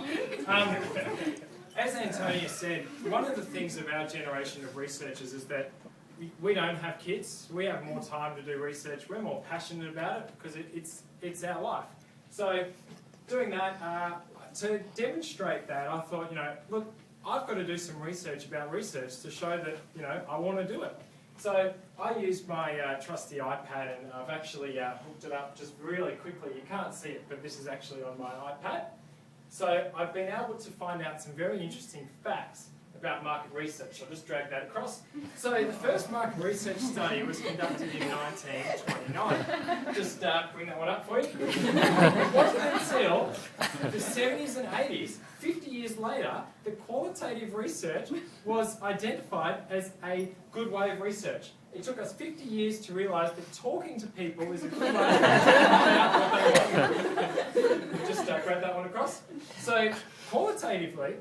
well. As Antonia said, one of the things of our generation of researchers is that we don't have kids. We have more time to do research. We're more passionate about it because it's our life. So doing that, to demonstrate that, I thought, look, I've got to do some research about research to show that, I want to do it. So I used my trusty iPad, and I've actually hooked it up just really quickly. You can't see it, but this is actually on my iPad. So I've been able to find out some very interesting facts about market research. I'll just drag that across. So the first market research study was conducted in 1929. Just bring that one up for you. It wasn't until the 70s and 80s, 50 years later, that qualitative research was identified as a good way of research. It took us 50 years to realise that talking to people is a good way to find out what they want. Just grab that one across. So quantitatively,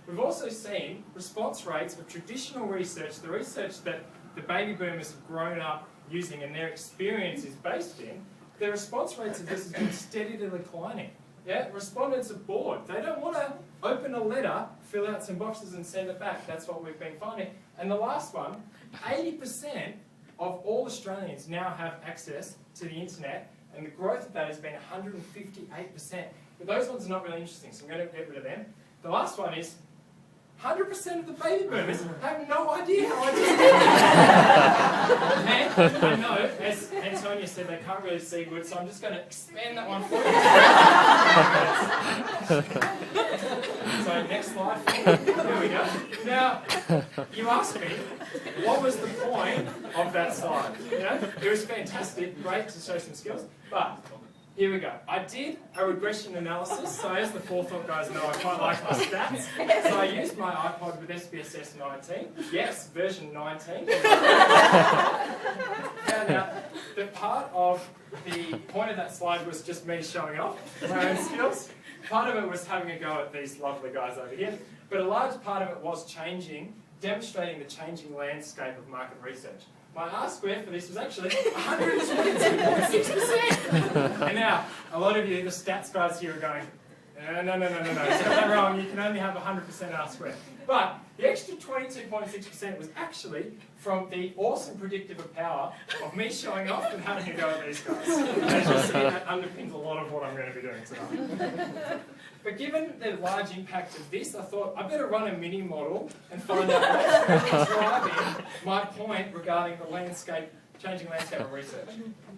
we've also seen response rates of traditional research, the research that the baby boomers have grown up using and their experience is based in, the response rates of this have been steadily declining. Yeah, respondents are bored. They don't want to open a letter, fill out some boxes and send it back. That's what we've been finding. And the last one, 80% of all Australians now have access to the internet, and the growth of that has been 158%. But those ones are not really interesting, so I'm going to get rid of them. The last one is 100% of the baby boomers have no idea how I just did that. And I know, as Antonia said, they can't really see good, so I'm just going to expand that one for you. So next slide. Here we go. Now, you asked me, what was the point of that slide? It was fantastic, great to show some skills, but here we go. I did a regression analysis, so as the Forethought guys know, I quite like my stats. So I used my iPod with SPSS 19. Yes, version 19. Found out that part of the point of that slide was just me showing off my own skills. Part of it was having a go at these lovely guys over here. But a large part of it was demonstrating the changing landscape of market research. My R-square for this was actually 122.6%. And now, a lot of you, the stats guys here are going, no, it's that wrong, you can only have 100% R-square. But the extra 22.6% was actually from the awesome predictive power of me showing off and having a go at these guys. As you'll see, that underpins a lot of what I'm going to be doing tonight. But given the large impact of this, I thought I better run a mini model and find out what's really driving my point regarding the changing landscape of research.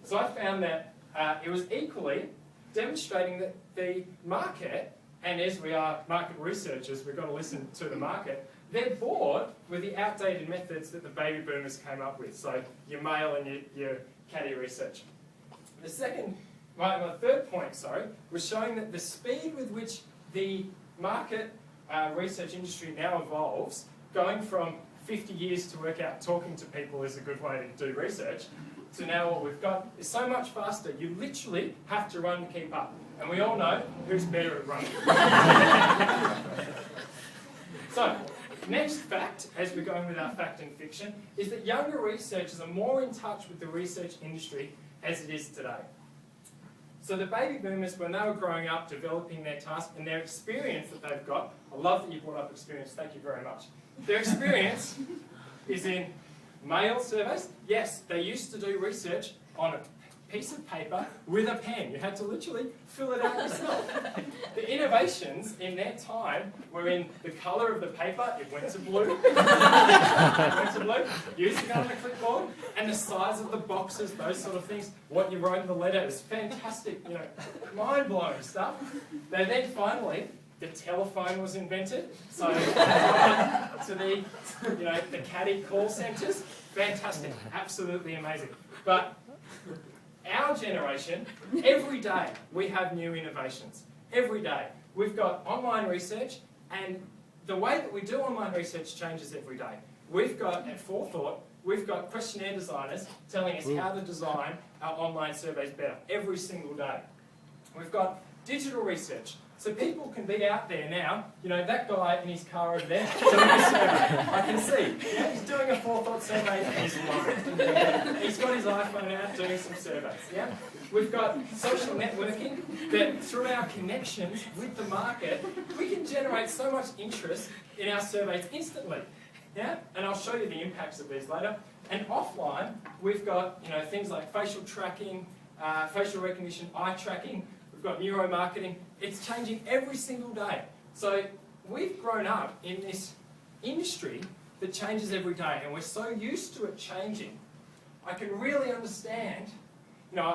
So I found that it was equally demonstrating that the market, and as we are market researchers, we've got to listen to the market, they're bored with the outdated methods that the baby boomers came up with. So your mail and your caddy research. My third point, was showing that the speed with which the market research industry now evolves, going from 50 years to work out talking to people is a good way to do research, to now what we've got is so much faster. You literally have to run to keep up. And we all know who's better at running. So, next fact, as we're going with our fact and fiction, is that younger researchers are more in touch with the research industry as it is today. So the baby boomers, when they were growing up, developing their task and their experience that they've got, I love that you brought up experience, thank you very much. Their experience is in mail surveys. Yes, they used to do research on a piece of paper with a pen. You had to literally fill it out yourself. The innovations in their time were in the colour of the paper, it went to blue, using it on a clipboard, and the size of the boxes, those sort of things, what you wrote in the letter is fantastic, mind-blowing stuff. Then finally, the telephone was invented, so to the caddy call centres, fantastic, absolutely amazing. But our generation, every day we have new innovations. Every day. We've got online research, and the way that we do online research changes every day. We've got, at Forethought, we've got questionnaire designers telling us how to design our online surveys better every single day. We've got digital research. So people can be out there now, you know, that guy in his car over there doing a survey. I can see. Yeah, he's doing a Forethought survey and he's live. He's got his iPhone out doing some surveys. Yeah? We've got social networking that through our connections with the market, we can generate so much interest in our surveys instantly. Yeah? And I'll show you the impacts of these later. And offline, we've got, you know, things like facial tracking, facial recognition, eye tracking. We've got neuromarketing. It's changing every single day. So we've grown up in this industry that changes every day, and we're so used to it changing. I can really understand, you know,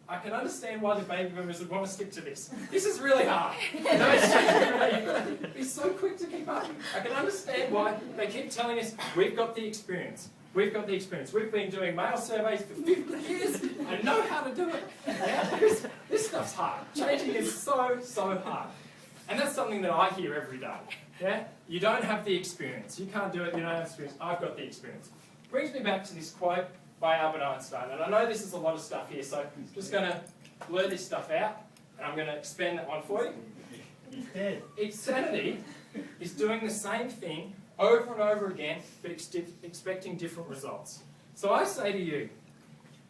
I can understand why the baby boomers would want to stick to this. This is really hard. You know, it's changing every day. You've got to be so quick to keep up. I can understand why they keep telling us, we've got the experience. We've got the experience. We've been doing male surveys for 50 years. I know how to do it. Yeah? This stuff's hard. Changing is so, so hard. And that's something that I hear every day. Yeah? You don't have the experience. You can't do it. You don't have experience. I've got the experience. Brings me back to this quote by Albert Einstein. And I know this is a lot of stuff here, so I'm just going to blur this stuff out, and I'm going to expand that one for you. He's dead. Insanity is doing the same thing over and over again, but expecting different results. So I say to you,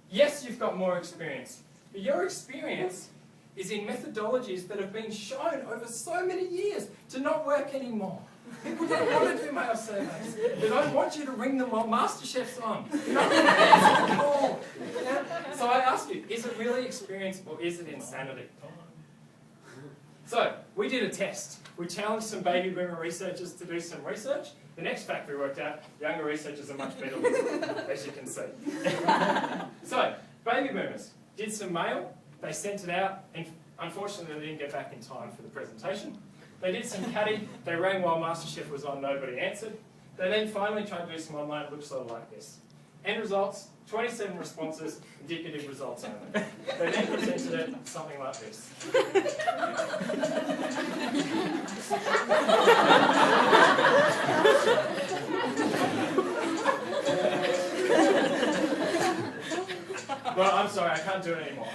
yes, you've got more experience, but your experience is in methodologies that have been shown over so many years to not work anymore. People don't want to do male surveys. They don't want you to ring them while MasterChef's on. You don't want to answer the call. Yeah? So I ask you, is it really experience or is it insanity? So, we did a test. We challenged some baby boomer researchers to do some research. The next fact we worked out, younger researchers are much better with it, as you can see. So, baby boomers did some mail. They sent it out, and unfortunately they didn't get back in time for the presentation. They did some caddy. They rang while MasterChef was on, nobody answered. They then finally tried to do some online. It looks sort of like this. End results, 27 responses, indicative results only. They then presented it something like this. Well, I'm sorry, I can't do it anymore.